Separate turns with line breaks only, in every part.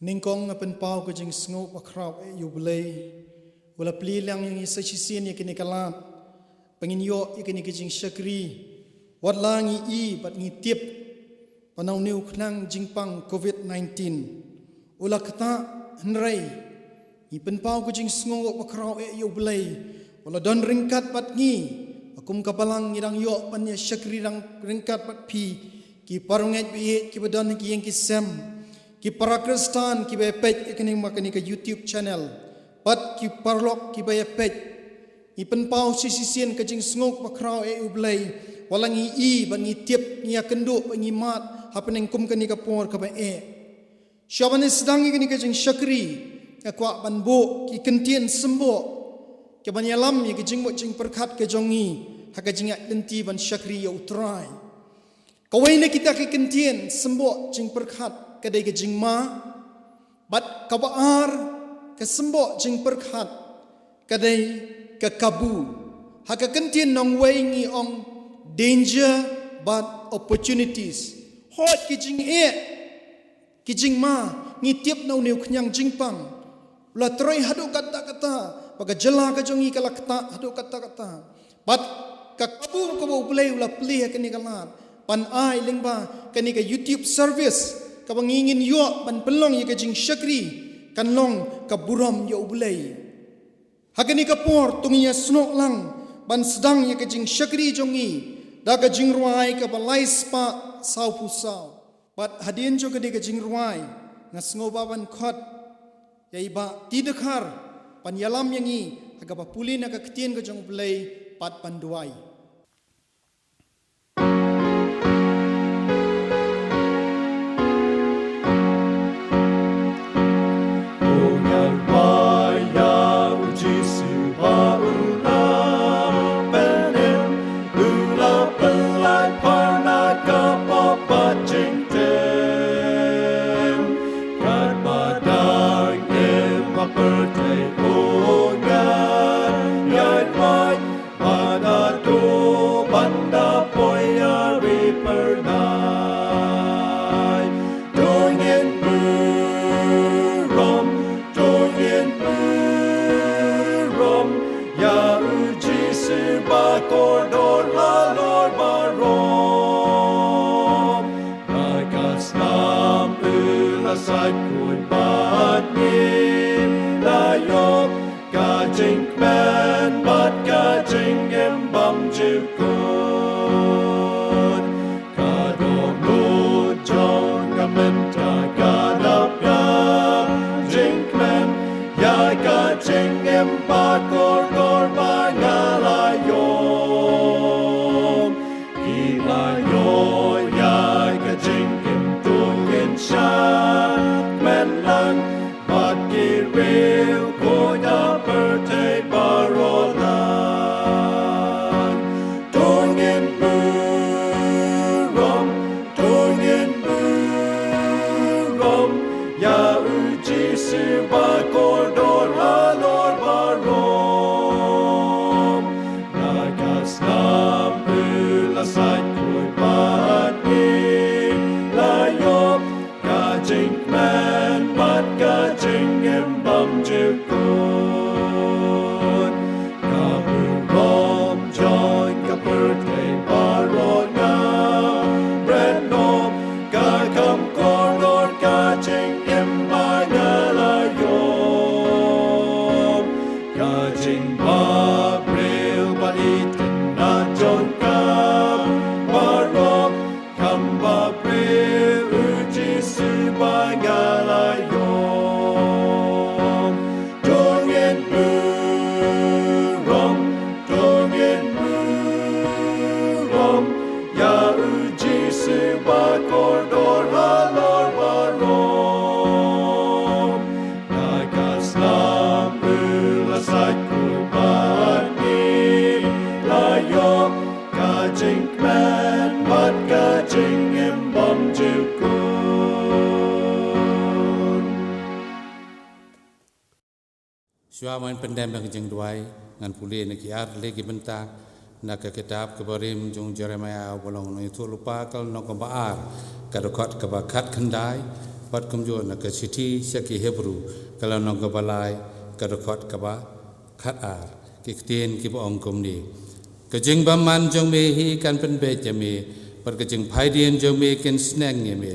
Ningkong apen pau ke jing sngop akrau yu Blei wala pli lang yang isa sisien ya kini kalat pengin yo ya kini ke jing syakri wat langi i bat ngi tiep panau niu knang jingpang COVID-19 ula kata hnrei i pen pau ke jing sngop akrau yu Blei wala don ringkat bat ngi akum kapalang irang yo pan ya syakri rang ringkat bat pi ki parunget bi ki badan ki yang ki sem ki para Kristan ki bepej ekening makani ke YouTube channel pat ki parlok ki bepej i penpau sisien ke jing sngok makrau Blei walangi i bangi tiep ngia kenduk bangi mat hapeneng kum kani ka por ka syabane sedang kini ke jing syakri ka kwa banbo ki kentien sembo ke banyalam ye ke jing mo jing perkat ke jongi ha ke jing lenti ban syakri ya utrai kawaine kita ke kentien sembo jing perkat kadai ke jing ma bat kabaar ke sembo jing perkhat kadai ke kabu ha ka kentien nong wei ngi ong danger but opportunities hot ki jing ki jing ma ngi tiap nau neu knyang jing pang la troi hadu kata baga jela ka jongi kala kata hadu kata bat ka kabu ko Blei ula play ka ni kalat pan ai lingba ka ni ka YouTube service kabang ingin yo ban pelong ye kajing syakri kan long ka buram yo Blei hakani ka por tungiya snok lang ban sedang ye kajing syakri jongi da kajing ruai ka balai spa sau pusau bat hadin jo kadi kajing ruai ngas ngoba ban khot ya iba tidekar pan yalam yangi aga ba pulin ka ketien ka jong Blei pat panduai
Syuaman pendam yang jeng duai ngan pulih nak kiat lagi bentak nak ke kitab kebarim jong Jeremiah bolong itu lupa kal nok kebaar kadokot kebakat kendai bat kumjo na ka siti saki Hebrew kalau nong ka balai ka rekod ka ba khat ar ki tien ki ba ong kum ni ka jing ba man jong me hi kan pen be ja me par ka jing phai dien jong me ken snang nge me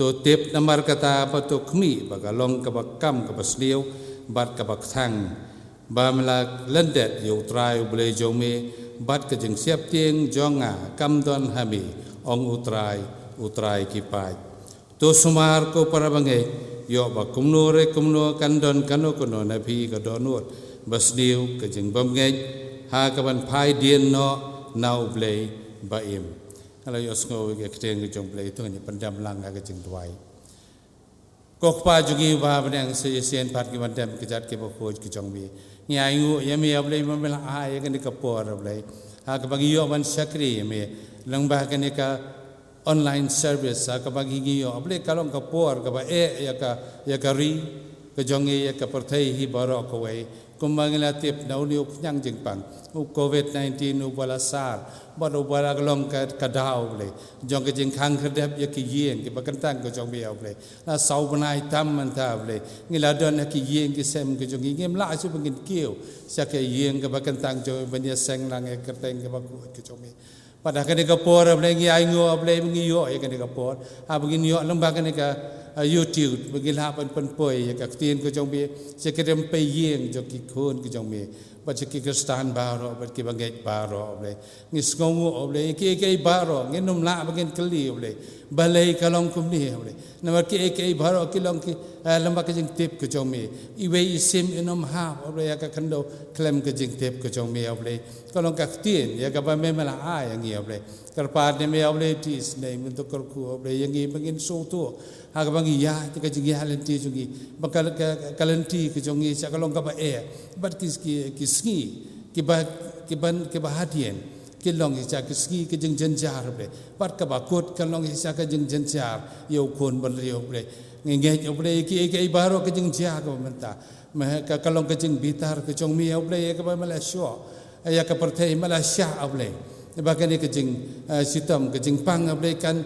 to tip namar kata pa to khmi ba ka long ka ba kam ka ba sliu bat ka ba thang ba mala lendet yo trai Blei jong me bat ka jing siap tieng jonga kam don hami ong utrai ki pai to sumar ko para bangai yo ba kumno re kumno kandon kano kono na phi ka donut bas diu ka jing bam ngai ha ka ban phai dien no nau Blei ba im ala yo sngo ke kteng ki jong Blei to ni pandam lang ka jing twai kok pa jugi ba bang se sen pat ki bandam ki jat ki ba khoj ki jong bi nyai ngu yemi Blei ma mela a ye ka ni ka por Blei ha ka bagi yo ban sakri me lang ba ka ni ka online service ka bagi yo Blei kalong ka por ka ba ya ka ri ka jong ya ka perthai hi baro ko wei kumangila tip na uni nyang jing pang COVID-19 ubala sar ba ubala kalong ka dau Blei jong ka jing khang khadep ya ki yen ki bakantang ko jong bi Blei na sau banai tam man ta Blei ngila don ki yen ki sem ki jong ngem la su bangin kiu sa ke yen ka bakantang jo Jingiaseng lang e kerteng ka baku ki jong mi pada ka ni ka por Blei ngi ai ngo Blei ngi yo e ka ni ka por ha bangin yo lang ba ka ni ka YouTube bagi lapan penpoi ya ka tien ko jong bi se ke dem pe yeng jo ki khon ki jong mi ba se ki kristan baro ba ki bangai baro Blei ngi sngongu Blei ki baro ngi num la bagin kli Blei balai kalong kum ni Blei na ki baro ki long ki lamba ka jing tip ko jong mi I we sim inom ha Blei ya ka kando klem ka jing tip ko jong mi Blei kalong ka tien ya ka ba me mala a yang ngi Blei karpat ne me Blei tis nei min to kor ku Blei yang ngi bagin so to ha ka bangi ya ti ka jingi halenti jungi bakal kalenti ki jongi sa kalong ka ba bat ki ski ki ba hadien ki long sa ki ski ki jing jenjar Blei bat ka ba kot kalong sa ka jing jenjar yo kon ban rio Blei nge Blei ki baro ka jing ja ka menta ma ka kalong ka jing bitar ka jong mi Blei ka ba mala sho ya ka perthai mala sha Blei bakani ka jing sitam ka jing pang Blei kan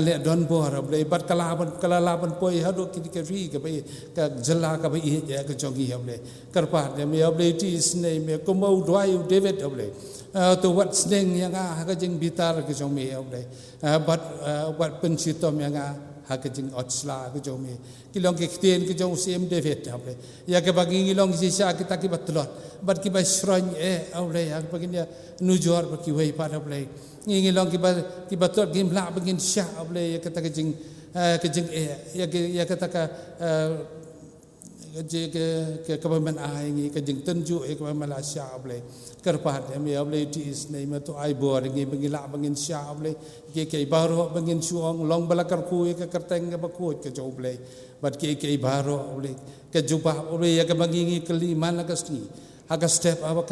le don bor Blei bat kalaban poi hadu ki ka ri ka bai ka jala ka bai ya ka jongi Blei karpa de me Blei ti snei me ko mau dwai David Blei to wat sneng yang ka jing bitar ka jong me Blei bat pen sitam yang ha ka jing otsla ka jong me kilong ki tien ki jong sim David Blei ya ka bagi ngilong si sa kita ki batlot bat ki bai shrony Blei ya bagi ni nujor bat ki wei pa Blei ngi long ki batot gim la begin sha Blei ya kata kejing ya kata ka ke kabaman ai ngi kejing tenju e kabaman la sha Blei karpat ya me Blei ti is nei ma to ai bor ngi begin la begin sha Blei ke baro begin suong long balakar ku ke kerteng ke baku ke jo Blei bat ke baro Blei ke jubah Blei ya ke bagi ngi keliman la kasni aga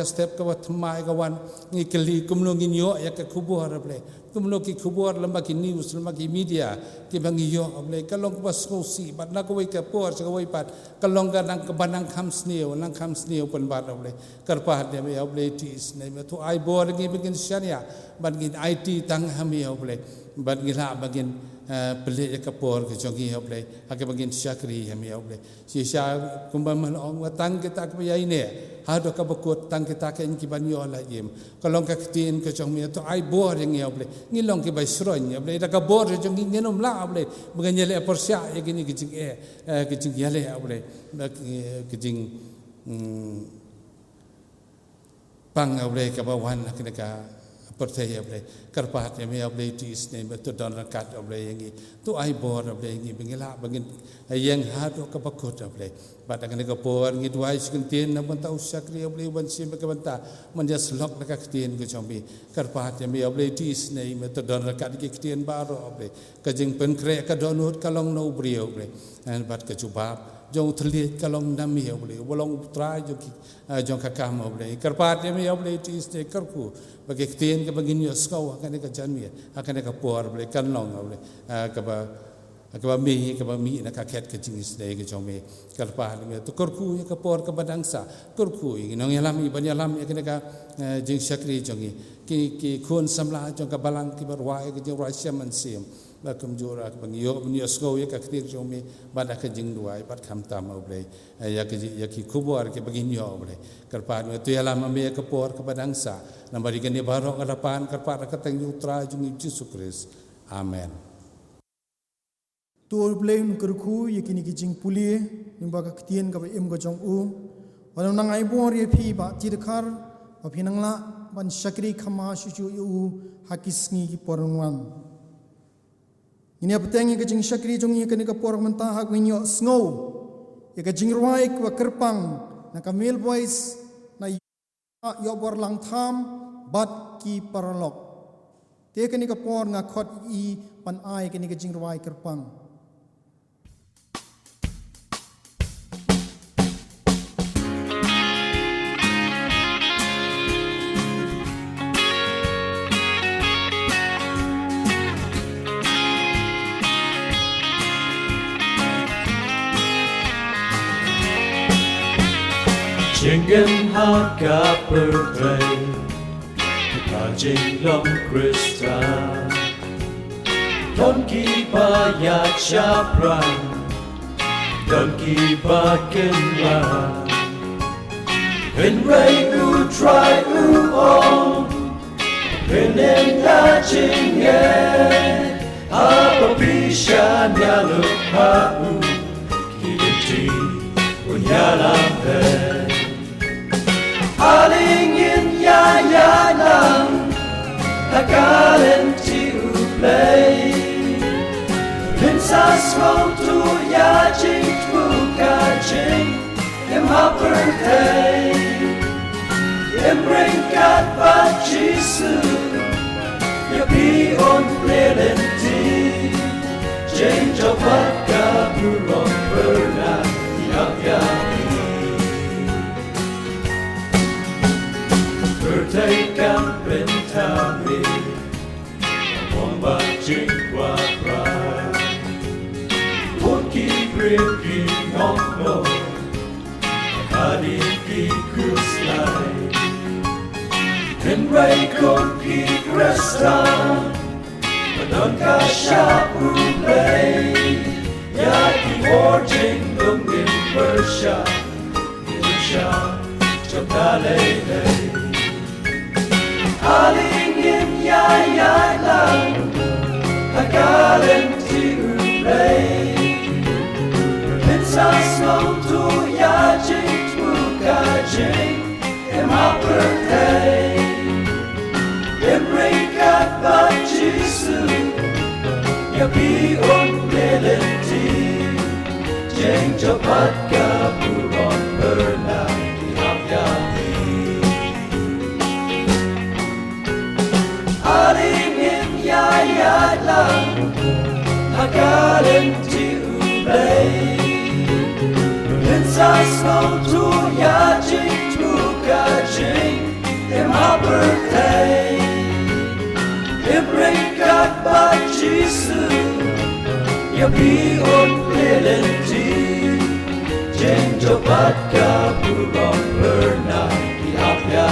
step ka wat mai ka wan ngi keli kumno ngi yo ya ka kubur Blei kumno ki kubur lamba ki news lamba ki media ki bangi yo Blei kalong ba skosi bat na ko wei ka por sa ko wei pat kalong ka nang banang kham sneo pun bat Blei karpa de me Blei ti snei me to ai bor ngi begin sharia bat ngi IT tang hami Blei bat ngi la bagin Blei ka por ke jongi Blei ha ke bagin syakri hami Blei si sya kumba mal ong watang kita ka yai ne hado ka bakut tang kita ka in ki banyo la yem kalong ka tin ka jong mi to ai bor ngi Blei ngi long ki bai sron Blei da ka bor jong ngi nom la Blei bagin le persya ye gini ki jing ki jing yale Blei ki jing pang Blei ka ba wan ka percaya Blei karpat ya me Blei ti isne betul don rakat Blei ngi tu ai bor Blei ngi bengila bangin yang hado ka bakut Blei batang ka por ngi duai skentin na banta usakri Blei ban sim ka banta manja slok ka ktien ko chombi karpat ya me Blei ti isne betul don rakat ki ktien baro Blei ka jing pen kre ka donut kalong no brio Blei an bat ka jubab jong thliet kalong nami Blei bolong trai jo ki jong ka kam Blei karpat ya me Blei ti isne karku bagi ktien ka bagin yo skau akan ka janmi akan ka por Blei kan long Blei ka ba mi na ka ket ka jingis dei ka jome karpa me to korku ka por ka badangsa korku nong yalam i banyalam akan ka jing sakri jongi ki khon samla jong ka balang ki barwa ka jing ra siam ba kamjora bang yo bni asgo ya ka ktir jome ba da ka jing duai bat kham tam au Blei ya ki khubor ke bagin yo Blei karpa no tu ya lama me ka por ka badang sa nambari kan ni barok hadapan karpa ka teng yutra jung Yesus Kristus amen.
Tur Blei kerku yakini ki jing puli nimba ka ktien ka em ka jong u walau nang ai bor ye phi ba tirkhar ba phinang la ban shakri khama shu yu hakisngi ki porangwan ini apateng ka jing shakri jong ye kani ka por manta hak winyo snow ye ka jing ruai ka kerpang na ka male boys na yo bor lang tham bat ki paralok te kani ka por nga khot I pan ai kani ka jing ruai kerpang
Jingen haka birthday Ka Jinglong Krista Don ki ba ya chapran Don ki ba kenla En ray u try u on En da jinge Apa pisha nyalu ha u Kiti unyalam he Alingin ya nang Tagalin ti Blei Prinsas roll to ya jing tu ka jing Im birthday Im bring God ba Jisu Ya pi on plelen ti Jing jo pat ka burong berna Ya Take up in Tabi, Wamba Jingwa Pride, Punky Bricky Nokno, Hadi Ki Kuslai, and Ray Konki Cresta, Madonka Shapu Blei, Yaki Warjing Lungin Persha, Isha, Chokale. Alingin ya lang Tagalin ti Blei Prinsas roll to ya jing tu ka jing Im birthday Im bring God ba Jisu Ya pi on plelen ti Jing japat ka buron berna Di hapya Alingin ya lang Tagalin ti Blei Prinsas roll to ya jing tu ka jing Im birthday Im bring God ba Jisu Ya pi on plelen ti Jing japat ka burong berna Di hapya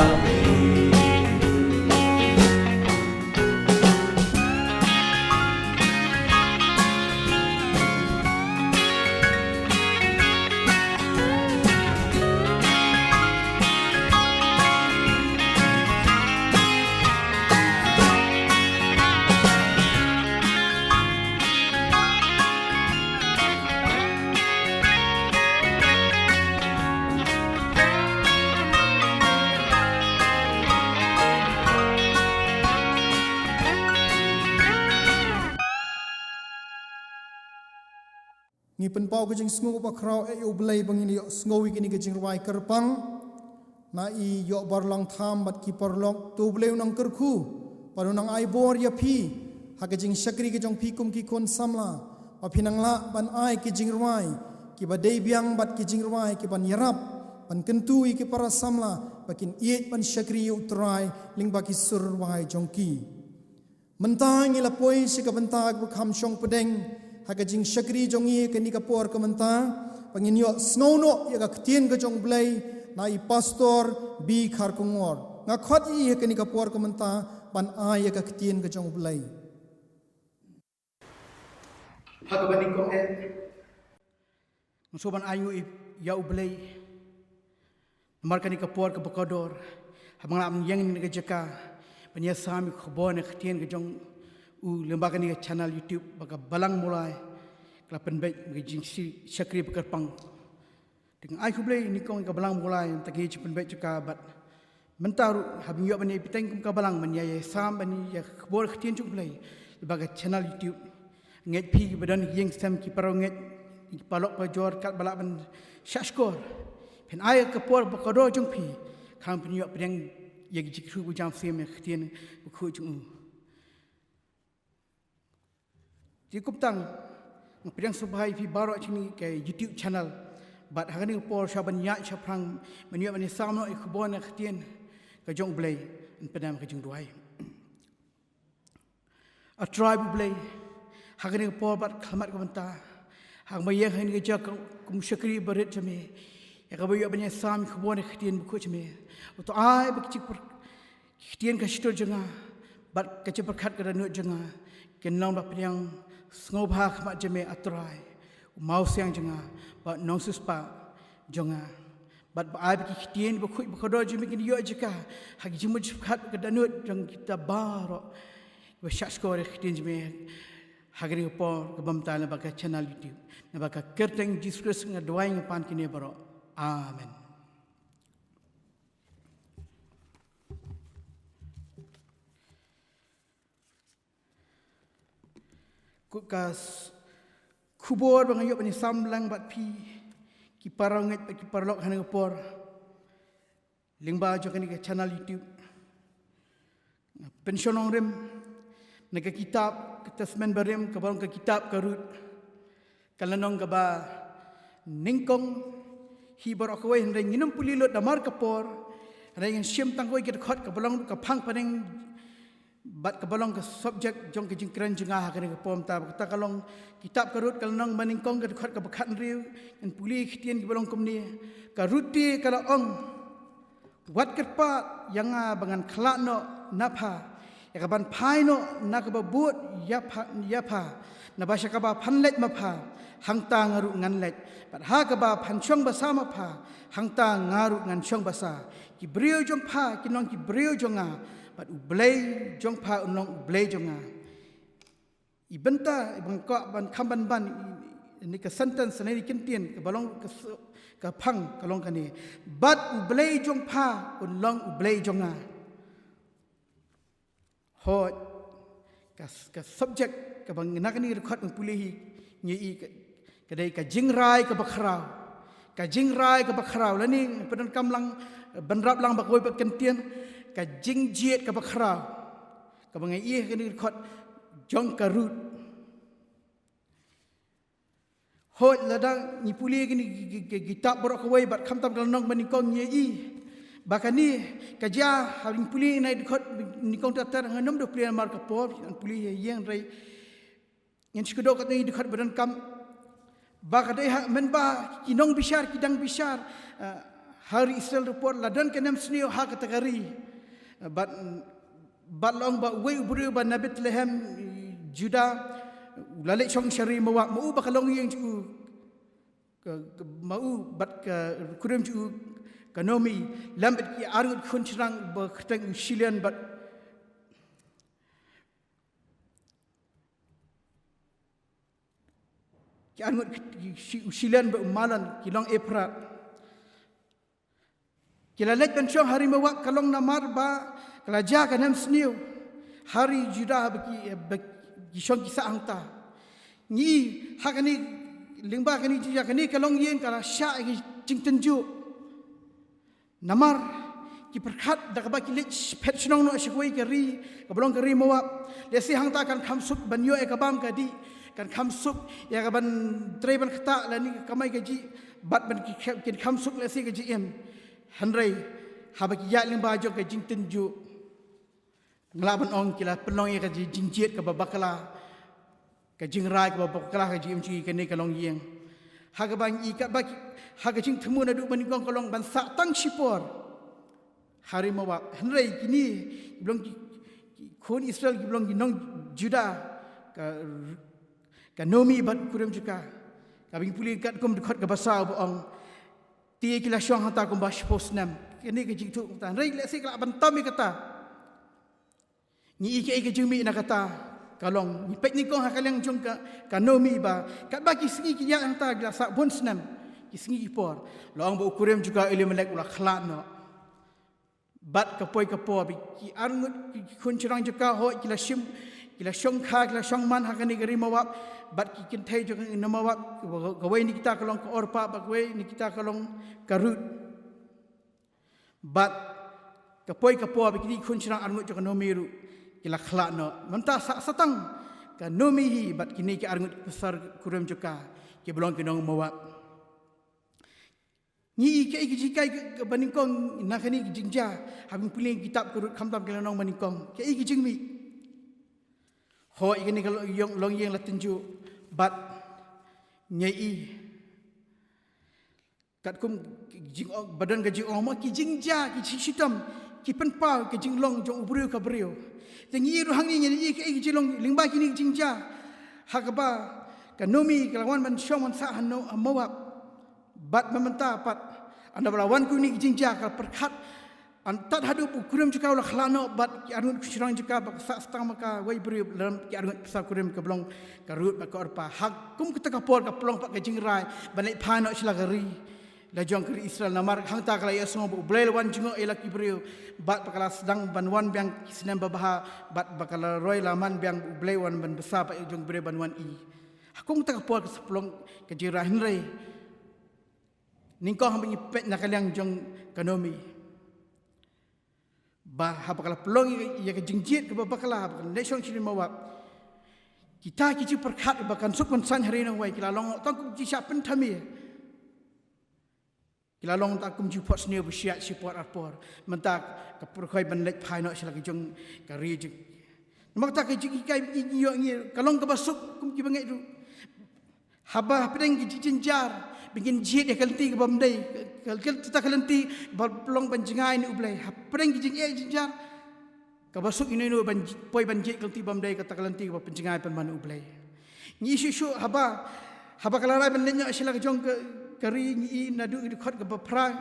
Ni penpau ke jing sngo pa kraw e yo Blei bangin yo sngo wi kini ke jing ruai kerpang na I yo barlang tham bat ki parlok tu Blei nang kerku paru nang ai bor ya phi ha ke jing shakri ke jong phi kum ki kon samla pa phinang la ban ai ke jing ruai ki ba dei biang bat ki jing ruai ki ban yarap ban kentu I ki para samla bakin iet ban shakri yo trai ling ba ki sur ruai jong ki mentang ila poi si ka bentag bu kham shong pedeng Hakajing shakri jongi kani kapor kamanta panginyo snowno ya kaktien ka jong Blei na I pastor bi khar kongor nga khot I kani kapor kamanta ban a ya kaktien ka jong Blei Hagabani kong Soban ayu ya Blei markani kapor ke bakador habang lam yang ni jaka penyasami khobon khtian ke jong lembaga ni channel YouTube baga Balang Mawlai klapen baik ngijing syakri bekerpang dengan ayu Blei ni kong ke Balang Mawlai tagi cipen baik jaka bat mentaru habang yo bani piteng ke Balang menyaya sam bani ya khobor khtian juk Blei lembaga channel YouTube nget pi badan yang sam ki paronget palok pajor kat balak ban syashkor pen ay kapor bakado jong pi kham pen yo pedang yeg jikru bu jam sem khtian khu jung ti kuptang pedang subhai pi baro chini ke YouTube channel bat hagani por shaban ya chaprang men yo ban sam no khbon khtian ke jong Blei pedam ke jung duai a tribe Blei hagani por bat khamat ko banta hang bayang hen geja kum syakri berit jame ya ka bayu banya sam khbon khtian bu jame to ai bak chik per khtian ka shtor janga bat ka che perkhat ka nu janga ken long ba priang sngob ha khma jame atrai mau siang janga ba nong suspa janga bat ba ai bak khtian bu khu khodo jame ken yo jika ha gi jimu khat ka nu jang kita baro ba shashkor khtian jame hagri por kebam tala baka channel YouTube na baka kerteng discuss nga doai nga pan kini baro amen kukas kubor bang yo bani samlang bat pi ki paranget ki parlok hang por lingba jo kani channel YouTube pensionong rem naga kitab tasman barim kabang ke kitab karut kalanong kaba ningkong hibar akawai hendai nginum pulilot damar kapor hendai ngin syem tangkoi ke khot kabalong ka phang paneng bat kabalong ke subject jong ke jingkran jengah ka ke pom ta ta kalong kitab karut kalanong maningkong ke khot ka bakhat riu en puli khtian kabalong komni karuti kala ong wat kerpat yang bangan khlak no napha yakaban paino nakababut yapa nabasha kaba panlet mapha hangta ngaru nganlet pat ha kaba panchong basa mapha hangta ngaru nganchong basa ki brio jong pha kinong ki brio jonga pat Blei jong pha unong Blei jonga ibenta bangka ban khamban ban ni ka sentence ni kintien ka balong ka phang kalong kani bat Blei jong pha unong Blei jonga hot ka subject ka bang nak ni record pulih nyi kadai ka jingrai ka bakrau lani pedan kamlang banrap lang bakoi pak kentian ka jingjiet ka bakrau ka bang i ka ni record jong karut hot ladang ni pulih ni kitab borok kawai bat khamtam kalnong banikong nyi bakani kaja haring puli nai dikot nikong tatar nganom do puli mar kapor puli yang rai yang skedok kat ni dikot badan kam bakadai men ba kinong bishar kidang bishar hari Israel report ladan kenem snio ha kategori bat long ba we ubru ba nabit lehem juda lalek chong shari mawa mau bakalong yang cu mau bat ka kurim cu kanomi lambet ki arut khunchang ba khtang Shillong bat ki arut Shillong ba malan ki long epra ki lalet ben chong hari mawak kalong namar ba kalaja kanam sniu hari juda ba ki chong ki sa angta ni hakani lingba kani ji kani kalong yen kala sha ki jingtenju namar ki perkhat dakaba ki lich pet snong no shikoi ke ri kablong ke ri mawap lesi hangta kan khamsup banyo e kabam kadi kan khamsup ya kaban treban khata lani kamai ke ji bat ban ki khamsup lesi ke ji em hanrai habaki ya ling bajo ke jing tenju nglaban ong kila penong ye ke ji jingjiet ke babakala ke jing rai ke babakala ke ji em ji ke ne kalong yeng hagabang ikat baki hagajing temu nadu banikong kalong bansa tang sipor hari mawak henrai kini belum kon Israel belum ginong Juda
Kanomi bat kurim juga. Kabing puli kat kum dekat ke basau boong. Tie kila syong hanta kum bash posnam. Kini ke jitu tan. Rei lek sikla bantam kata. Ni ike jumi na kata. Kalong ni pek ni kong hakalang jong kanomi ba. Kat bagi segi ki yang hanta gila sak bonsnam. Ki segi ipor. Loang bo kurim juga ili melek ulah khlak no. Bat kapoi bi ki arngut ki kun cerang juga ho kila sim kila syong kha kila syong man hakani gari mawap bat ki kin thai juga ina mawap gawai ni kita kalong ke orpa ba gawai ni kita kalong karut bat kapoi bi ki kun cerang arngut juga no miru kila khlak no mentah sak satang ka no mi hi bat kini ki arngut besar kurim juga ki belong kinong mawap ni ke jikai ke baningkong nakani jingja habing puling kitab kurut khamtam ke lanong baningkong ke jingmi ho ikini kalau yong long yang latenju bat nyai kat kum jing badan ke jing oma ki jingja ki sitam ki penpa ke jinglong jong ubriu ka briu tengi ru hang ni ni ke jinglong lingba kini jingja hakaba kanomi kelawan man syong man sa hanno mawap bat mementa pat anda belawan ku ni jinja kal perkat antat hadu kurim juga ulah khlano bat ki arun kusrang juga bak sak stang maka wai beri dalam ki arun pesa kurim ke belong karut bak orpa hak kum kita kapor ka pelong pak ke jingrai banai phano silagari la jong kri Israel namar hang ta kala yasmo bu blei wan jingo ela ki beri bat pakala sedang banwan biang senam babaha bat bakala roy laman biang blei wan ban besar pak jong beri banwan i hakum ta kapor ke sepelong ke jingrai henrei ningkong hambing pet nakaliang jong kanomi bah habakala pelong ya ke jingjit ke babakala habakala nation chini mawap kita kici perkat bakan sukun san hari nang wai kila long tang ki sya pentami kila long tak kum ji pot sne bersiat support apor mentak ke perkhoi ban lek phai no sila ke jong kari ji mak tak ke ji kai yo ngi kalong ke basuk kum ki bangai tu haba pedeng ki jinjar bikin jihad ya kalenti ke bamdai kal kita kalenti pelong banjingai ni ublai hapreng kijing jinjar ka basuk ini no ban poi banjit kalenti bamdai kata kalenti ke penjingai pan man ublai ni shu haba kalarai ban lenya sila ke jong ke kari ni nadu di khot ke baprang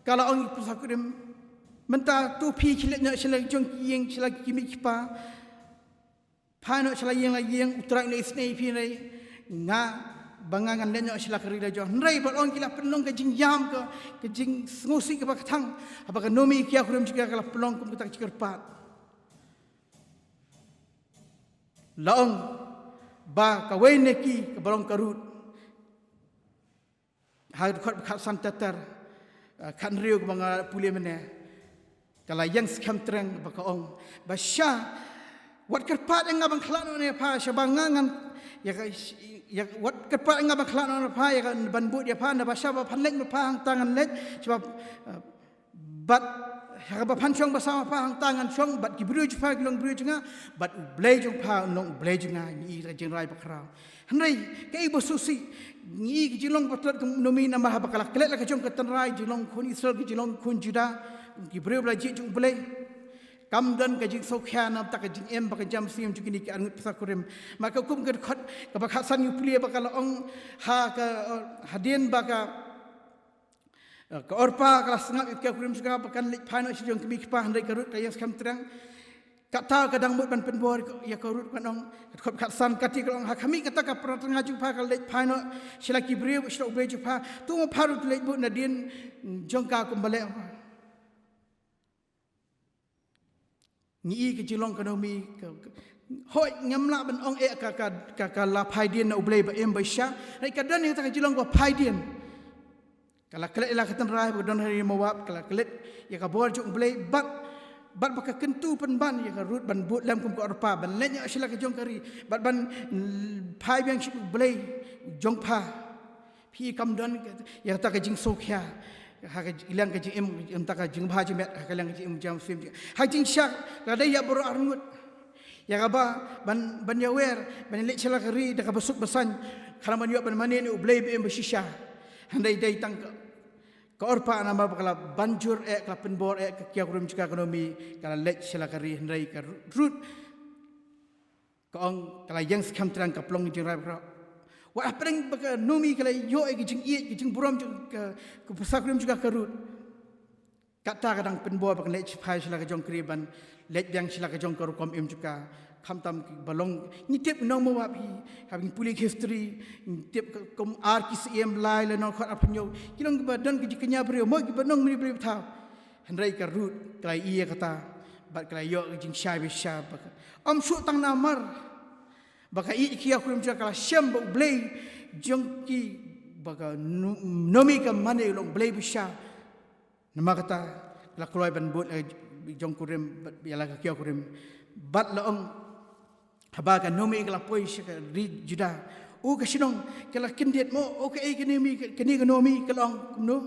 kala ong pusakurim menta tu pi khilenya sila jong kiyeng sila kimi kipa phano sila yang utrak ni snei pi nei nga bangangan lenyo sila kerida jo nrei balong kila pelong ke jingjam ke jing ngusi ke bakatang apakah nomi kia kurim juga kala pelong kum ketak cikerpat laong ba kawai neki ke balong karut har khot khat san tatar kan riu ke banga pulia mene kala yang skam terang bakaong ba sya wat kerpat engabang khlano ne pa syabangangan ya wat kepat ngab khlak na pa ya ban bu dia pa na ba sha ba phan lek pa hang tangan lek sebab bat ha ba phan chong ba sa pa hang tangan chong bat ki bru ju pa long bru junga bat blei jong pa long blei junga ni ra jeng rai ba khrau hanrei ke ibu susi ni ki jilong patlat kum nomi na ma ba kala klet la ka jong ka tan rai jilong khun Israel ki jilong khun juda ki bru bla ji jong blei kam dan ka jing sokha nam tak jing em ba ka jam sim ju kini ki angut pesa kurim maka kum ke khot ka ba khasan yu plia ba kala ong ha ka hadien ba ka orpa kala sengap ke kurim juga ba kan lek phano si jong kimi pa handai karut ka yang skam terang kata kadang mut ban penbor ya karut kan ong khot khasan kati ka ong ha kami kata ka pratanga ju pa ka lek phano sila ki brio sila ube ju pa tu mo pharut lek bu nadien jong ka kum bale ni ke jilong kanomi hoi ngamla ban ong ka la phai dien na ublei ba em ba sha rai ka dan ta jilong ko phai dien kala klet la katan rai ba don hari mawap kala klet ya ka bor ju ublei bat ba ka kentu pan ban ya ka rut ban but lam kum ko orpa ban lenya sila ka jong kari bat ban phai biang shi ublei jong pha phi kam don ya ta ka jing sokhya ha ilang ka jim ta ka jing bha ji met ha ka lang jim jam sim ha jing syak la dai ya bor arngut ya ka ba ban ya wer ban lek chala kari da ka besuk besan kala man yo ban manen ublei be shisha handai dai tang ka orpa na ba kala banjur kala penbor ka kia kurum juga ekonomi kala lek chala kari handai ka rut Kong kalau yang sekam terang kaplong jeng rai berkau. Wah apa yang baka nomi kalau yo ke jeng iet ke jeng buram ke pesakrim juga kerut. Kata kadang penbor baka lech pai sila ke jong kriban lech yang sila ke jong kerukom juga. Kamtam balong nitip nong mo wapi having pulik history nitip kom arkis em lai le nong khot apanyo kilong badan ke jiknya brio mo ki banong mi brio tha handrai ka rut klai ia kata bat klai yo jing shai be sha baka om shu tang namar baka I kia kurim ja kala shem bo Blei jong ki baka nomi ka mane long Blei be sha nama kata la kloi ban bot jong kurim biala ka kia kurim bat la ong habaga nomi kala poi shaka ri juda o ka Shillong kala kindet mo o ka ai kini ka nomi kala ong no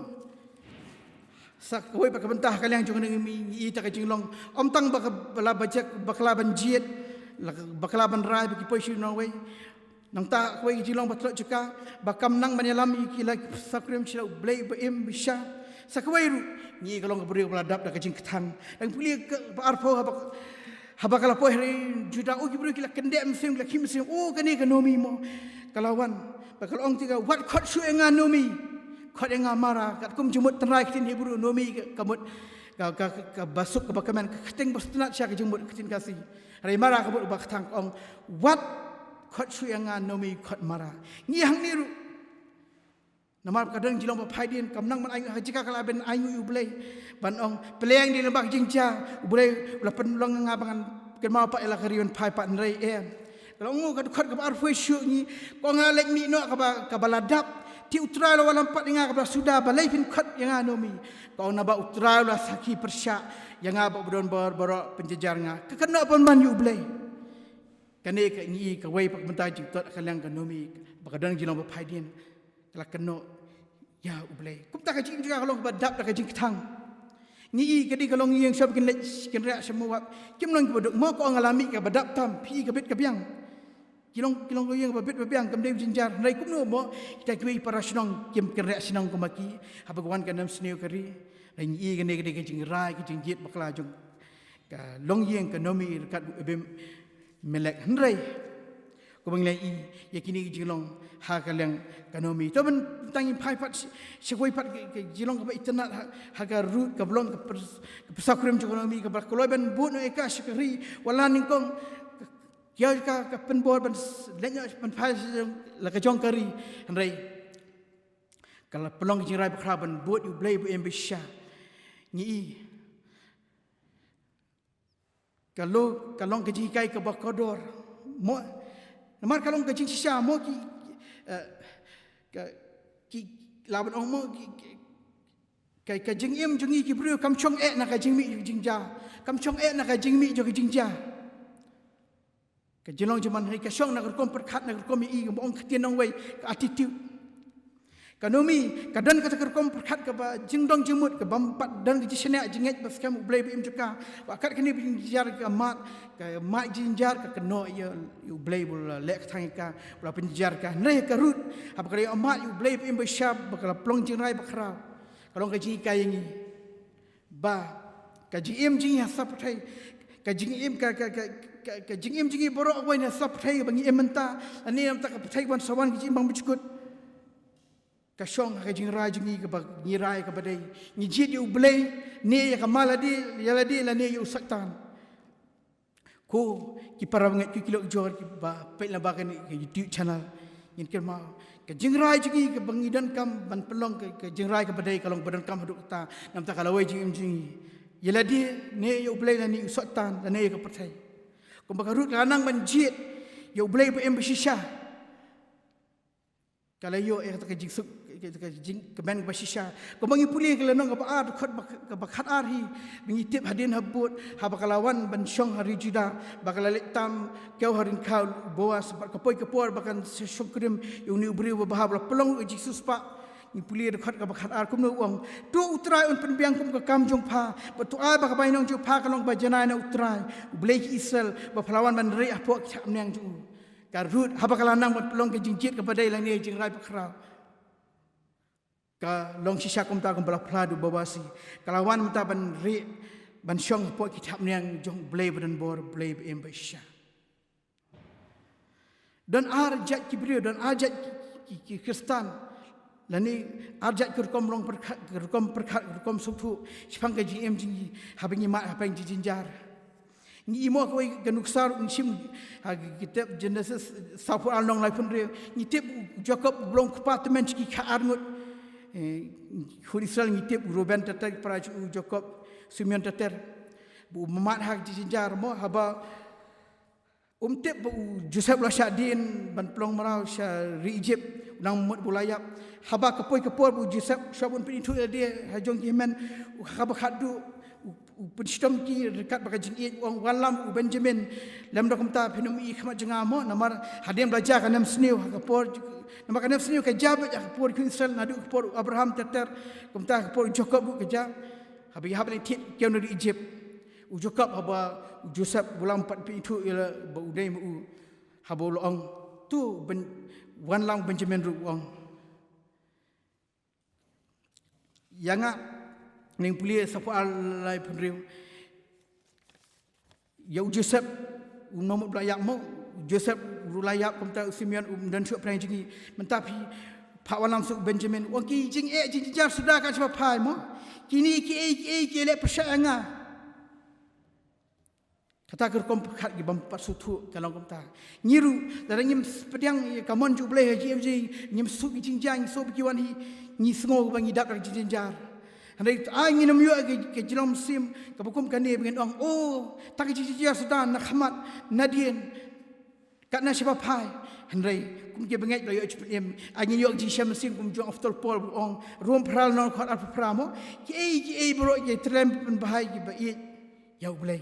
sak koi baka bentah kalian jong mi I ta ka jinglong om tang baka bala bajak bakla ban jiet bakla ban rai baki poi shi no we nang ta koi jinglong batlo juga bakam nang banyalam kila sakrim chila Blei ba em bisha sakwai ru ni kalong ka beri beladap da ka jing ketang dang puli ke arpo habakala poh juda o gibru kila kendem sim la kim sim o kani ka nomi mo kalawan bakal ong tiga wat khot su enga nomi khot enga mara kat kum jumut tenrai kitin hebru nomi kamut ka basuk ka bakaman ka keteng bastnat sya ka jumut kitin kasi rai mara ka buk baktang ong wat khot su enga nomi khot mara ngi hang niru namar kadang jilong pa phaidin kamnang man ayu hajika kala ben ayu Blei ban ong peleng di lembak jingja Blei la penlong ngabangan ken ma pa ela karion phai pa nrei kalau ngu kad khot ka ar foi shu ni ko ngalek mi no ka baladap ti utrai lo walam pat nga ka sudah balai pin khot yang anomi ko na ba utrai la saki persya yang ba bodon bor penjejar nga kekena pon man yu Blei kane ka ni ka wei pak mentai jing tot kalang ka nomi bakadang jilong pa phaidin kala keno ya Blei kum tak jing juga kalau badap tak jing ketang ni kadi kalau yang sab kin rak semua kim long bodok mo ko ngalami ka badap tam pi ka bit ka biang kilong yang babit babiang kam dei jinjar nai kum no mo kita kui para Shillong kim kin rak sinong ko maki habagwan ka nam sneu kari nai ni kane kadi jing rai ki jing jit bakla jong ka long yang ka nomi kat bem melek hendrai ko bang lai yakini jilong ha kalang kanomi to ben tangi phai pat shikoi pat ke jilong ka itna ha ka root ka blong ka pesakrim ekonomi ka koloi ben bu no eka shikri wala ningkong ya ka penbor ben lenya ben phai la ka jong kari handai kala pelong jirai bakra ben bu yu Blei bu embisha ni kalau kalong ke jikai ka bakodor mo namar kalong ke jing shisha mo ki laban ong mo ka jing im jungi ki bru kam chong na ka jing mi jing ja kam chong na ka jing mi jo ki jing ja ka jilong jaman hai ka shong na ka kom perkhat na ka kom I mo ong khtian ong wei ka attitude ka nomi ka dan ka ka kom perkhat ka ba jing dong jimut ka bampat dan ki sene jinget bas kam Blei im juga wa kat kini jing jar ka mat jinjar ka keno yu Blei bul lek thang ka bula penjar ka nei ka rut apa kali amat yu Blei im beshab bakala plong jing rai bakra kalong ka ji kai ngi ba ka ji im jing ya sap thai ka jing im ka jing im jing borok wai na sap thai bangi im menta ani am ta ka thai wan sawan ki bang bichkut ka shong ka jing rai jing ka bag ni rai ka badai ni jit yu Blei ne ya ka maladi ya ladi la ne yu satan ko ki para ngat ki kilo jor ki ba pe la ba ka ni YouTube channel yin ker ma ka jingrai ji ka bangi dan kam ban pelong ka jingrai ka badai kalong badan kam haduk ta nam ta kala wai jing jing yela di ne yu Blei la ni satan la ne ka patai ko ba rut lanang ban jit yu Blei ba em shisha kala yo ta ka jing suk ka jing ka ban ba shisha ko bangi puli ka lanang ka ar khot ka bakhat ar hi bangi tip hadin habut ha bakalawan ban shong hari juda bakala tam kau harin kau bawa sebab kapoi kapor bakan shong krim yu ni ubri ba bahab pelong Jesus pa ni puli khot ka bakhat ar kum no wang tu utrai un penbiang kum ka kam jong pha batu ai ba ka bai nong ju pha kalong ba janai na utrai Blei Israel ba phalawan ban ri apok cham nang ju karut habakala nang ban pelong ke jingjit kepada ilang ni jing rai bakra ka long shisha kum ta kum bala pladu babasi kalawan mata ban ri ban shong po kitab niang jong Blei badan bor Blei em ba sha dan arjat kibriyo dan arjat ki Kristen lani arjat kerkom rong kerkom suktu sipang ka GM jingi habangi mat hapang jinjar ni imo ko ganuksar sim kitab Genesis sapu along lai pun re ni tip Jacob blong department ki ka arngut Israel ni tip Ruben tatar para Jacob Simeon tatar bu mat hak jinjar mo haba tip bu Joseph la syadin ban plong marau sya ri Egypt nang mut bulayap haba kapoi bu Joseph syabun pin tu dia hajong kimen haba khadu Penstom ki dekat bagai jingit wang walam Benjamin lam dak mta pinum I khama jengamo namar hadem belajar kanam sniu kapor namar kanam sniu ka jabat kapor ki Israel nadu kapor Abraham teter kumta kapor Jacob bu kerja habi habni tit kiau dari Egypt Jacob haba Joseph bulan 4 pi itu ila baudai mu habo loong tu wan lang Benjamin ru wang yanga ning pulia sapu alai penriu ya Joseph nomor belayak mo Joseph rulayak kumta Simeon dan syuk prang jingi mentapi pak walam suk Benjamin wangki jing jar sudah kan sebab pai mo kini ki le persyanga kata kerkom pekat gi bampat sutu kalau kumta nyiru darang nyim pediang kamon ju Blei haji nyim suk jing jang so biwan hi ni sengo bangi dak jing jar Handai angin namyo ke jelom sim kabukum kani dengan orang tak jijia sudah nak hamat nadien kat na siapa pai handai kum ke bengai layo chpem angin yo ji sham sim kum jong aftol pol ong rom pral non khat al pramo ke bro ke trem bahai ki ba i yau Blei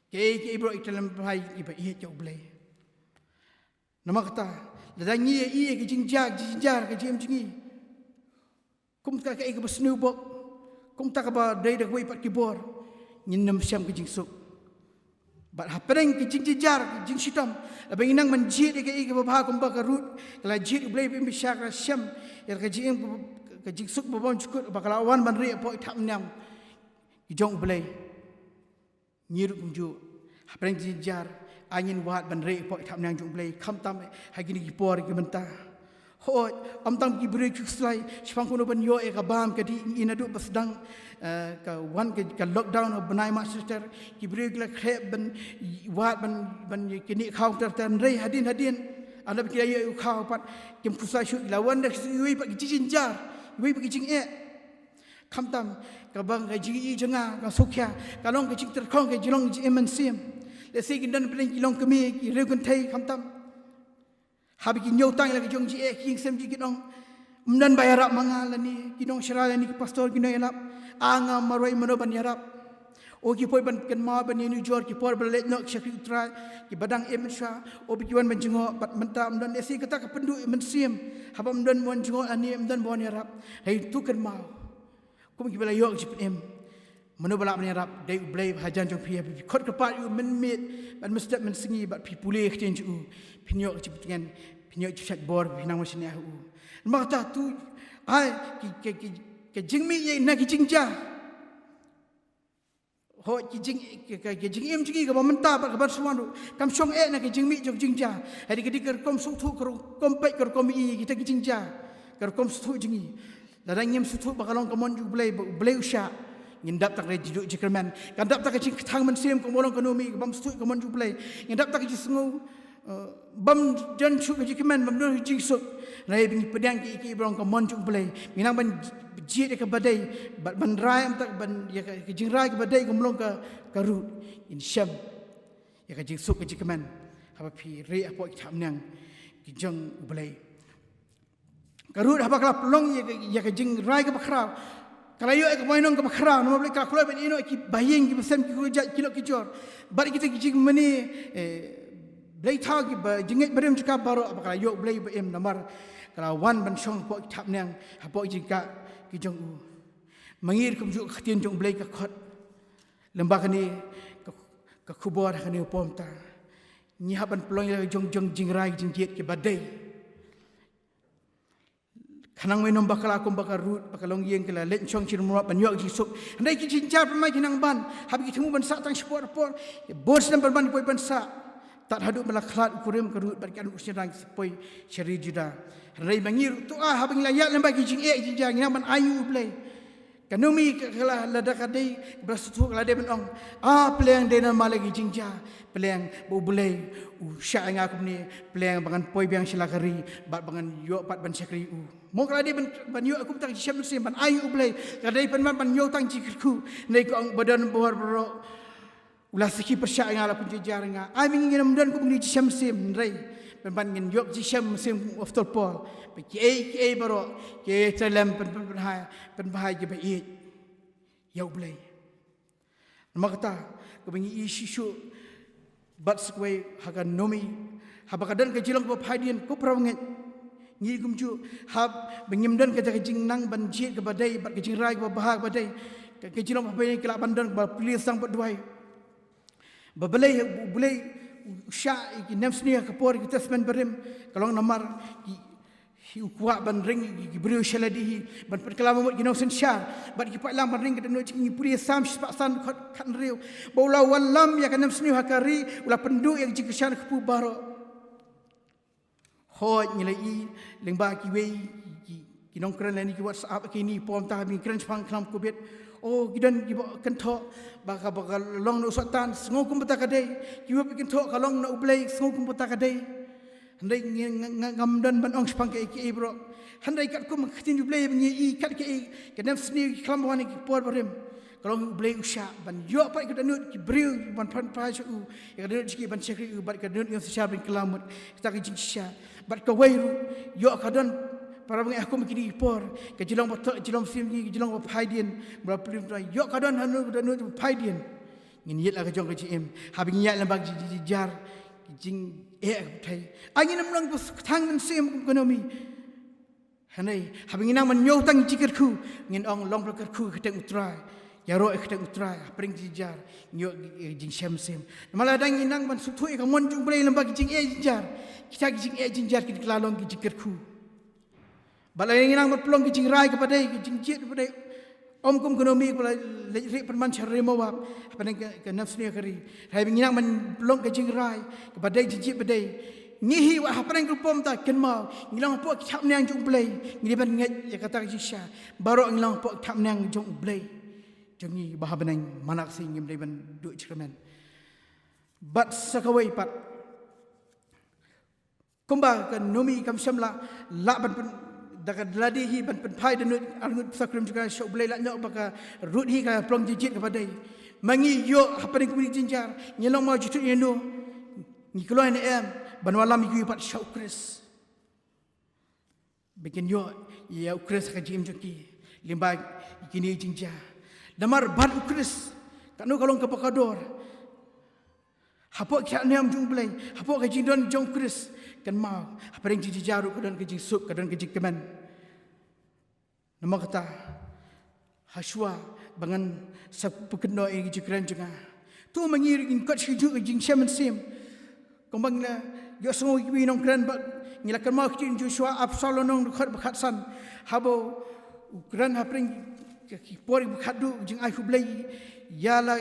ke bro trem bahai ki ba i yau Blei nama kata ladangi ke jinjar ke jim jingi kum ta ka ke besnu bok kum ta ka ba dai da wei pat kibor nyin nam syam ke jingsuk bat hapreng ke jingjar jing sitam abang inang menjit ke ba kum ba ka rut kala jit Blei pim syak ra syam ya ka jing ke jingsuk ba bon cukut ba kala wan ban ri po tham nyam ki jong Blei nyiru kum ju hapreng jingjar angin wat ban ri po tham nyam jong Blei kham tam ha gini ki por ki mentah hoi tam ki beri kuslai sepang kuno ban yo ka bam ka di inadu basdang ka wan ka lockdown benai master ki beri la khep ban wat ban kini khau ter rei hadin anda kira yo khau pat kim kusai shu lawan dak yui pat ki jinjar yui pat ki jing kham tam ka bang ka ji jenga ka sokya ka long ka jing ter khong ka jilong ji eman sim le se ki dan pen ki long kemi ki re kun thai kham tam habi ki nyotang lagi jong ji king sem ji kinong mdan bayarap mangal ni kinong syarala ni pastor kinong elap anga maroi mano ban yarap o ki poi ban ken ma ban ni jor ki por belet nok syakri utra ki badang emsha o bi kiwan ban jengo bat menta mdan esi kata ka pendu mensim haba mdan mon jengo ani mdan bon yarap hai tu ken mau kum ki bela yok ji em mano balap ban yarap dai Blei hajan jong pia bi khot ka pat yu men mit ban mestep men singi bat pi pulih kten ju pinyok ciptengan pinyok chat bor pinang masne hu makta tu ai ke jingmi ye na ki jingja ho ki jing jingi ka menta ba ka suan kam song na ki jingmi jog jingja hari ke ker kom sung thu kom pe ker kom I kita ki jingja ker kom su jingi darang nyem su thu ba kalong kamon ju Blei usha ngindap tak rejidu jikerman kandap tak jing thang man sem ko molong ekonomi bam su kamon ju Blei ngindap tak ji sengu bam jan chu ke jikiman bam no jing sok rai bing pedang ki brong ka mon chu Blei minang ban jit ke badai ban rai am tak ban ya ke jing rai ke badai ko mlong ka ru in syam ya ke jing sok ke jikiman haba pi re apo tham nang ki jong Blei ka ru haba kala plong ya ke jing rai ke bakra kala yo ke moinong ke bakra no Blei ka kula ben ino ki bayeng ki besem ki kujat kilo ki jor bar kita ki jing mani Blei thag ba jingit berem jika baro apakah yo Blei em namar kalau wan ban song po thap nang hapo jika ki jong u mangir kum ju khatien jong Blei ka khot lembah ni ka khubor kani pom ta ni haban plong jong jingrai jingjet ke badai kanang menom bakal akum bakal rut bakal long yeng kala len chong chir murat ban yo ji sok handai ki jinjar pemai kinang ban habi ki temu ban sa tang sport por bos dan ban poi ban sa tak haduk melaklat ukurim kerut bagi anu usiran sepoi syari juda. Rai mangir tu habang layak lembagi jing jinjang naman ayu Blei. Kanumi kalah ladakadai berasutu ladai menong. Peleng dena malagi jingja. Peleng Blei usya ang aku ni peleng bangan poi biang silakari bat bangan yo pat ban syakri mo ladai ban yo aku tang syam sim ban ayu Blei. Kadai ban yo tang cikirku. Nei ko ang badan bawar bro. Ulah siki persya ang ala pun jejar nga. Ai mingin dan ko ni syam sim rai. Ban ngin yok ji syam sim after Paul. Ki baro ki telam pen bahai je bai ya Blei. Makata ko bingi isu bat skway hagan nomi habakadan ke Shillong ko phadian ko prawnget ngi gumju hab bingimdan ke jing nang banjit ke badai bat ke jing rai ke bahag badai ke Shillong ko bai kelak bandan ba pulis sang bat duai ba Blei sya ki nafsni ke por ki tasman berim kalong namar ki kuat ban ring ki beriu shaladihi ban perkalam mot ginau sen syar bat ki pak lam ban ring kedenu cing puri sam pak san kan riu baula wallam ya kanam sni hakari ula pendu yang jik syan kepu baro hoj nyilai lengba ki wei ki nong kran ni ki WhatsApp ki ni pom ta mi kran pang klam ko bet gidan ki kan tho baka long no satan ngokum batakadai ki wa pikin tho kalong na Blei ngokum batakadai handai ngamdan ban ong spang ke bro handai kat ko makhtin Blei ngi kat ke kadam sni klam wani ki por barim kalau Blei usya ban yo pa ke danut ki briu ban pan pa su ya danut ki ban syakri bat ke danut yang sesar bin kelamut kita ke jingsya bat ke wairu yo kadan para bang aku mikiri por ke Shillong batok Shillong sim ni Shillong phaidian bra plim yo kadan hanu danut phaidian ngin yet la ke jong ke cim habing yat lambag jar jing thai angin namlang thang men sim ekonomi hanai habing nang man nyo tang jikirku ngin ong long prokerku keteng utrai ya ro keteng utrai pring jijar nyo jing syam sim mala dang nang man sutu ka mon jung Blei lambag jing jijar kita jing jinjar ki klalong ki jikirku balai nang man plong ki jing rai kepada ki jing jit kepada om kum ekonomi pula ri perman syarri mawab apa ke nafsni kari hai nang man plong ke jing rai kepada jijit bedai ngihi wa apa nang pom ta ken mau ngilang po thap nang jung Blei ngi ban ngai ya kata jisha baro ngilang po thap nang jung Blei jongi bahabanang manak sing Blei ban du cermen bat sakawai pat kumba ke nomi kam samla la ban dakat ladihi ban penpai dan angut sakrim juga syok Blei la nyok baka rudhi ka plong jijit kepada mangi yo apa ni kumini jinjar nyelong mau jutut yeno ni keluar ni ban walam yu pat syok Kris bikin yo ya Kris ka jim joki limba kini jinjar damar ban Kris kanu kalong ke pakador hapok kyak niam jung Blei hapok ka jindon jong Kris kan mau apa yang jiji jaru kedan ke jing sup kedan ke jing keman nama kata haswa bangan sapukendo yang jing keren juga tu mengiring kot sejuk jing shaman sim kembang na yo songo ki nong keren ba ngilakan mau jing Joshua Absalom nong dekat bekatsan habo keren hapring ki por bekhadu jing ai Blei yala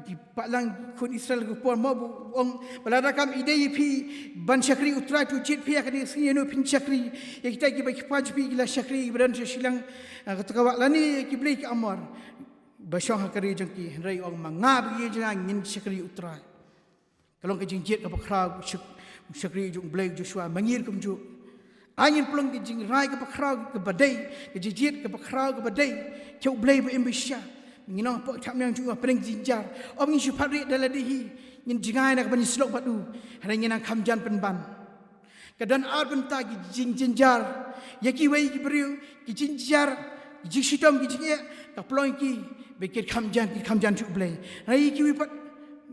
di Balang kun Israel ko por mo ong baladakam idei pi ban syakri utra tu jit pi akadi sini pin syakri ya kita ki bagi paj pi la syakri beran Shillong katawa lani ki Blei ki amar basyang hakari jengki rai ong mangab ye jang ngin syakri utra kalau ke jit ka pakra syakri jung Blei Joshua mangir kum ju angin plong ke jing rai ke pakra ke badai ke jit ke pakra ke badai chau Blei be embisya ngino pok thap nang juga pering jinjar om ngi syupari daladihi ngin jingai nak bani slok batu hari nang khamjan penban kadan ar benta gi jinjar yaki wei ki beriu ki jinjar ji sitom ki jinge ka plong ki bekir khamjan chu Blei hari ki wi pat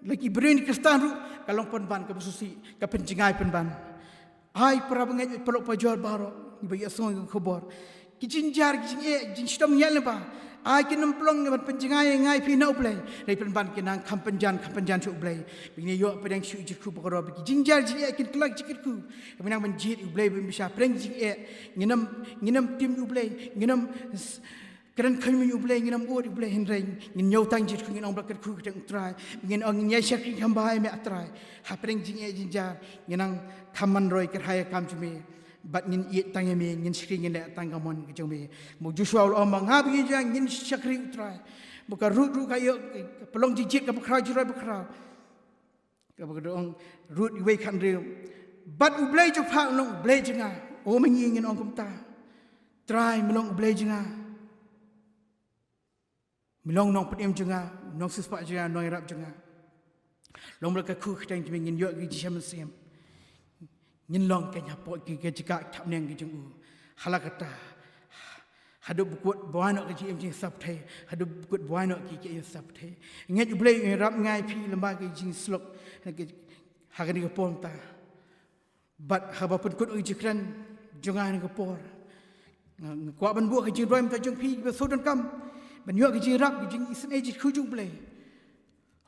lagi beriu ni kristan ru kalong penban ka bususi ka penjingai penban ai para bengai pelok pajor baro ni bagi asong khobor ki jinjar ki jinge jin sitom nyal ba ai kin plong ban penjingai ngai pi nau Blei dai penban kinang kampenjan chu Blei bini yo pedang shu jikku pokoro bi jinjar ji kin kelak jikku binang banjit Blei bisa preng ji nginam tim Blei nginam Kerana kami Blei ngin amur Blei hinrain ngin nyau tang jit ngin ong braket ku keteng trai ngin ong nyai syakri kambahai me atrai hapreng jing jinjar ngin ang kaman roi kerhaya kam jume bat ngin iet tang me ngin syakri ngin le tang kamon ke jume mu Joshua ul omang ha bagi jang ngin syakri utrai buka ru kayo pelong jijit ka bakra jirai bakra ka bakdong rut iwe kan reu bat Blei jo phak long Blei jinga o mengi ngin ong kumta trai melong Blei jinga Milong nong pedim jenga, nong sispak jenga, nong irap jenga. Long mereka ku keteng jemi ngin yok gi jam siam. Ngin long kenya pot gi jika tap neng gi jengu. Halakata. Hadu bukut buano gi jim jing sap thai. Hadu bukut buano gi ke sap thai. Nget Blei rap ngai pi lemba gi jing slok. Hagani ko pom ta. Bat haba pun kut gi jikran jenga ni ko por. Kwa ban bu gi jing roi mta jeng pi be sodan kam. Ban yok gi rap gi jing isen ejit khujung Blei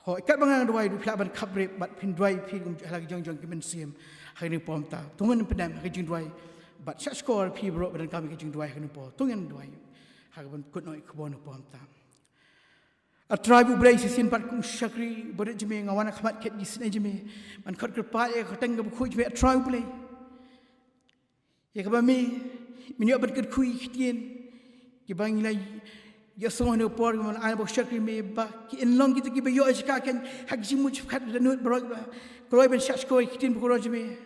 hoi kat bangang doi du phla ban khabre bat phin doi phi gum hala gi jong ki men sim hai ni pom ta tungan pedam gi jing doi bat sha score phi bro ban kam gi jing doi ha ni po tungan doi ha ban kut noi khbon pom ta a tribe Blei sin pat kum shakri bodet jme ngawana khmat ket gi sin jme man khot pa e khatang gi khuj me a tribe Blei ye ka ba mi min yo ban ket khui khitien ki bang lai ya song no por man ai bo shakri me ba ki in long kita ki be yo ska kan hak jimu khat danut bro kroi ben shak koi kitin bu kro jme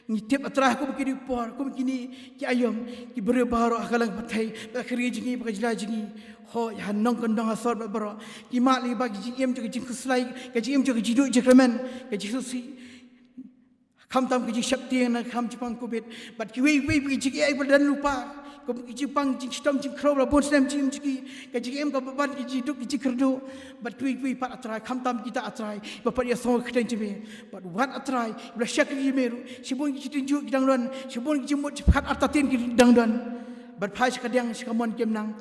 ni tip atra ko ki por ko kini ki ayom ki bre baro akalang pathai ba khri jingi ba jla jingi ho ya nong kon dong asor ba bro ki ma li ba ki em jo ki jing kuslai ki em jo ki jidu jekramen ki jisu si kham tam ki shakti na kham chipang ko bet but ki we ki ai ba dan lupa ko ki pang jing stom jing kro la bon stem jing ki jing em ko ban ki jiduk ki kerdu but we pat atrai kham tam kita atrai ba pat ya song khten jime but what atrai la shak ki meru sibon ki tinju ki dangdon sibon ki jimut khat atatin ki dangdon but phai skadang skamon kem nang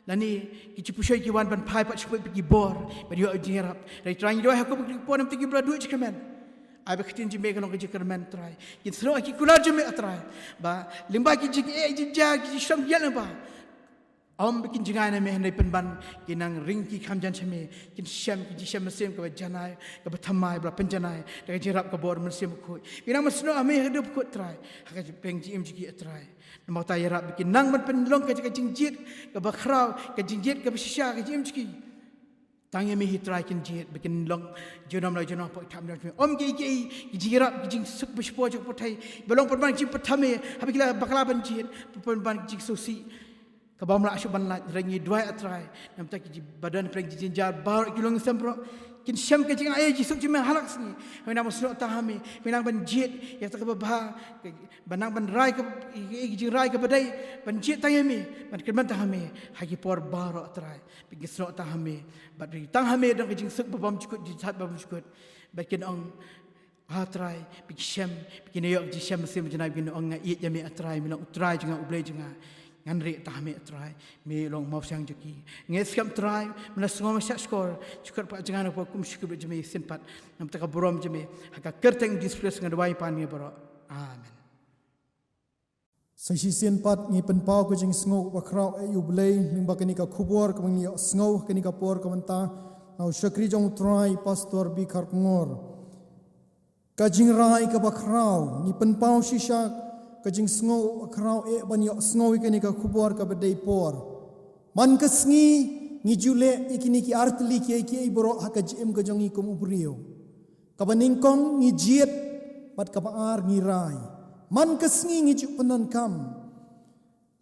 lani ki pusoi ki wan ban phai pat sipoi ki bor but yo jirap rai trai do ha ko ki ponam ti ki bra du chikamen ai baktin jime kan ko jikar men trai ki thro ki kular jime atrai ba limba ki jik e jinja ki sham yel ba am bikin jingana me hendai penban ki nang ring ki kham jan chame kin sham ki jisham sem ka janai ka bathamai bra penjanai da jirap ka bor men sem khoi ina masno ame hedup ko trai ha ka peng ji em ji atrai namau ta yarap bikin nang man penlong ka jingjit ka bakrau ka jingjit ka bisha ka jim ji tangye mi hitrai kin jit bikin long jonom lai jonom po tham lai om ki jirap ki jing suk bispo jok pothai belong perban jing pathame habikila bakla ban jit perban jing sosi ka bamla ashu ban la rangi dua atrai nam ta ki badan preng jin jar bar kilong sempro kin syam ke jing ay jisuk jim halak sni hena musno tahame minang ban jit ya ta ka ba banang ban rai ka jing rai ka badai ban jit tayemi ban kirman tahame hagi por bar atrai bigi sno tahame bat ri tang hame dang jing suk babam chukut jithat babam chukut bakin ong atrai bigi syam bigi yok ji syam sim janai bigi ong ngai jami atrai minang utrai jinga Blei jinga ngan re tahme atrai me long mau sang jeki nges kam trai mena sngom sak skor chukar pa jangan po kum shikub jeme sinpat nam ta ka borom jeme haka kerteng dispress ngan wai pan nge boro amen
Sai sin pat ngi pen pau ko jing sngo wa krau e yu Blei ning ba kani ka khubor ko ngi sngo kani ka por ko manta nau shakri jong trai pastor bi khar ngor ka jing rai ka ba krau ngi pen pau shisha ka jing sngo wa krau e ban yo sngo kani ka khubor ka ba dei por man ka sngi ngi jule ikini ki artli ki boro ha ka jim ka jong i kum ubrio ka ba ning kong ngi jiet pat ka ba ar ngi rai man ka sngi ngi ju panan kam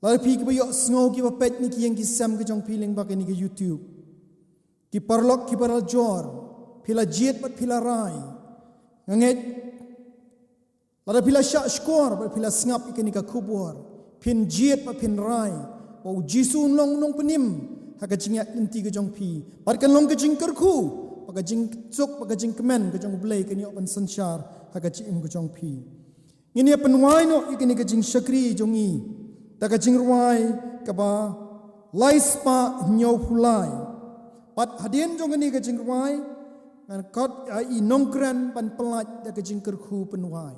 lai pi ki ba yo sngo ki ba pet ni ki yang ki sam ka jong feeling ba ni ki YouTube ki parlok ki paral jor pila jiet pat pila rai nget lada pila syak skor pat pila ngap ikani ka kubor pin jiet pat pin rai o jisu long nong penim ha ka jinga inti ka jong pi pat kan long ka jing kerku pa ka jing tsuk pa ka jing kemen ka jong Blei ka ni opan sanchar ha ka jing ka jong pi ngini penwai no ikini ka jing shakri jongi ta ka jing ruai ka ba lai spa nyau pulai pat hadien jong ni ka jing ruai kan kot ai nongkran pan pelat ta ka jing kerku penwai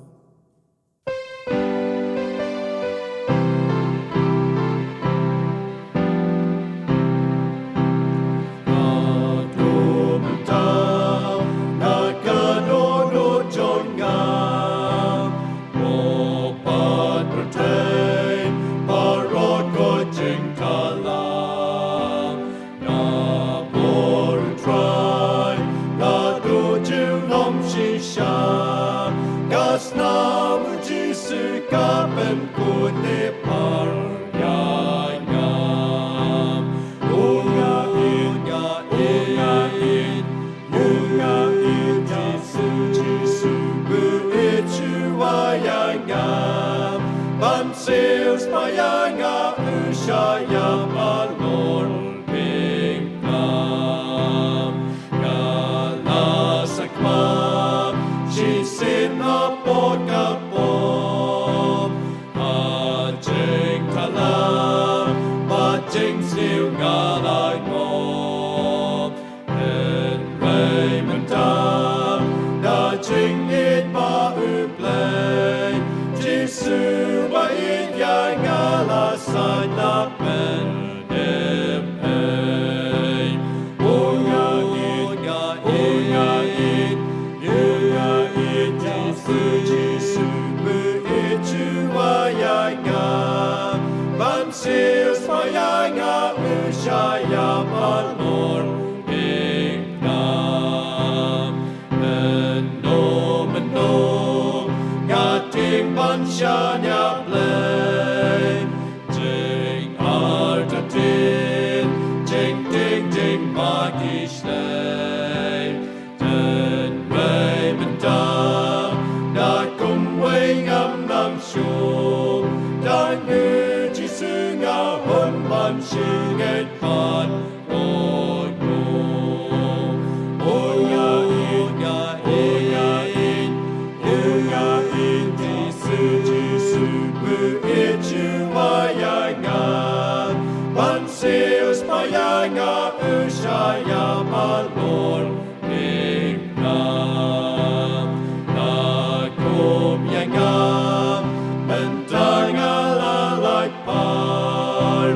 ka ben kune paryayam Unga in Jisu bu ichuayangam Ban sales payanga ushayam alor pingnam Gala sakmam Shisin apod kapom Ajing kalam Bajing siu ngalay mo En Raymond Dam Da jing it ba Blei Jisu ba in ya ngala san na ben Unga in Jisu bu ichuayanga Ban sales payanga ushaya malor Ignam Meno Ngating bansyanya Blei Jing artatin Jing ding ding magishlei Den Raymond Dam Da kum wei ngam nam shum Da ngư Jisu nga hon man shing et pan Unga in Jisu bu ichuayanga Ban seus payanga ushaya malor Ignam Nakum yangam Mentanga lalay par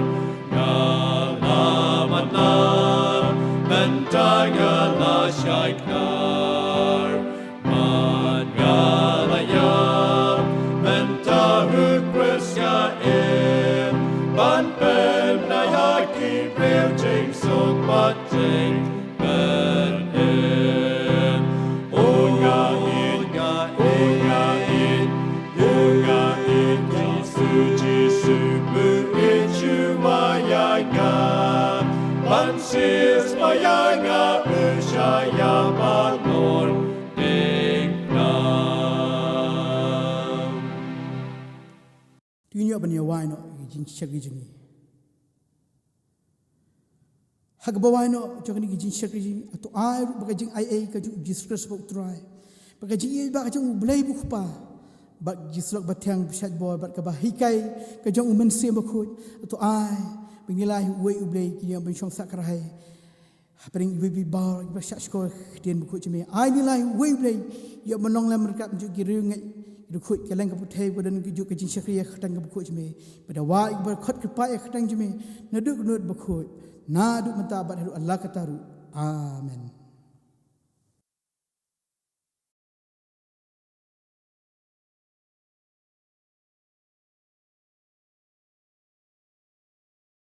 Ngalamanam Mentanga la shaykar Mangalayam Mentahu Krisya im Ban pen na yaki real jing sok bat jing ben im Unga in Jisu bu ichuayanga Ban sis payanga ushaya malor Ignam
Dunia bani wai no jing shagi jingi. Hag bawai no jogni jing shagi jingi atau ai baga jing ai ka ju Jesus buk try. Baga jing baga jing Blei buk pa. Bat Jesus bat tiang bisat boy bat ka bahikai ka jong umen sem bakut atau ai bingilai wei Blei ki yang benchong sakrahai. Hapering ibu bar ba syak skor dien bakut jeme. Ai nilai wei Blei ya menong lam mereka menjuk girung Dukut keleng kaputai badan kejuk kejing syakriya khatang kabukut jeme pada wa ikbar khat kepai khatang jeme naduk nut bakut naduk mentabat haru Allah kataru amen.